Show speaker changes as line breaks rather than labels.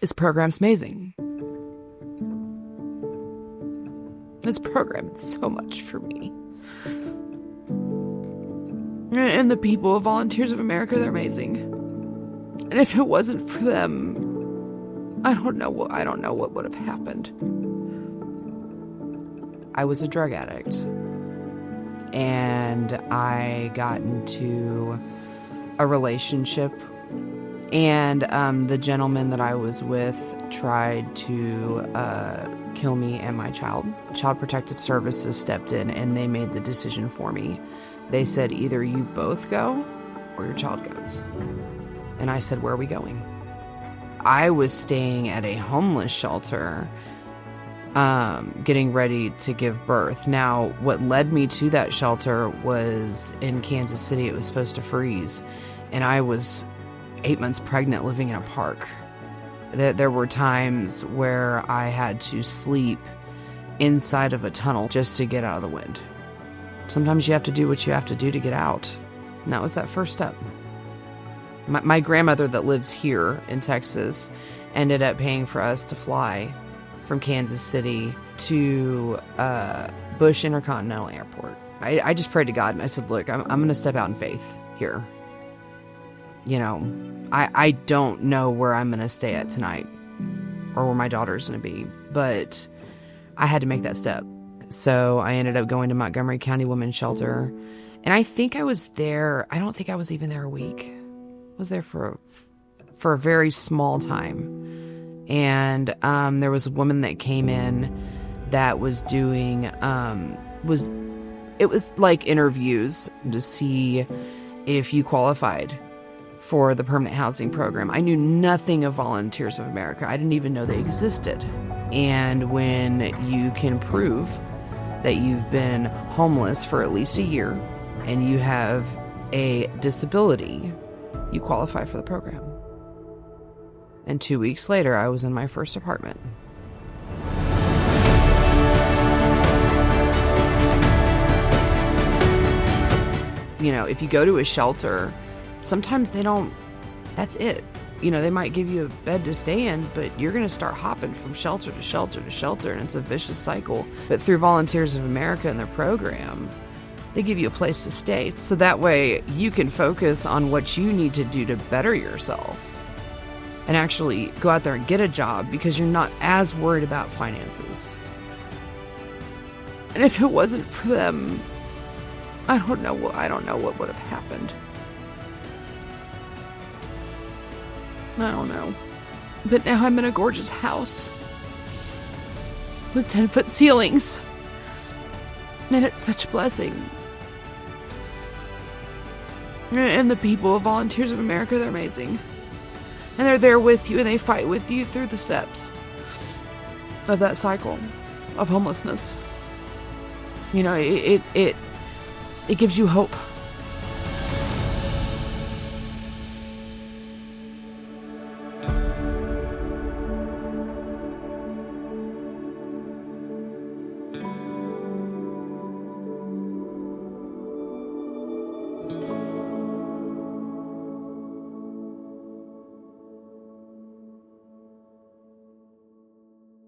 This program's amazing. This program did so much for me. And the people of Volunteers of America, they're amazing. And if it wasn't for them, I don't know what would have happened. I was a drug addict, and I got into a relationship, and the gentleman that I was with tried to kill me and my child. Child Protective Services stepped in, and they made the decision for me. They said, either you both go or your child goes. And I said, where are we going? I was staying at a homeless shelter, getting ready to give birth. Now, what led me to that shelter was in Kansas City. It was supposed to freeze, and I was 8 months pregnant living in a park. There were times where I had to sleep inside of a tunnel just to get out of the wind. Sometimes you have to do what you have to do to get out. And that was that first step. My grandmother that lives here in Texas ended up paying for us to fly from Kansas City to Bush Intercontinental Airport. I just prayed to God and I said, look, I'm going to step out in faith here. You know, I don't know where I'm going to stay at tonight or where my daughter's going to be, but I had to make that step. So I ended up going to Montgomery County Women's Shelter, and I think I was there. I don't think I was even there a week. I was there for a very small time. And there was a woman that came in that was doing, it was like interviews to see if you qualified for the permanent housing program. I knew nothing of Volunteers of America. I didn't even know they existed. And when you can prove that you've been homeless for at least a year and you have a disability, you qualify for the program. And 2 weeks later, I was in my first apartment. You know, if you go to a shelter, sometimes they don't, that's it. You know, they might give you a bed to stay in, but you're going to start hopping from shelter to shelter to shelter, and it's a vicious cycle. But through Volunteers of America and their program, they give you a place to stay. So that way you can focus on what you need to do to better yourself and actually go out there and get a job because you're not as worried about finances. And if it wasn't for them, I don't know what would have happened. I don't know. But now I'm in a gorgeous house with 10-foot ceilings. And it's such a blessing. And the people of Volunteers of America, they're amazing. And they're there with you, and they fight with you through the steps of that cycle of homelessness. You know, it gives you hope.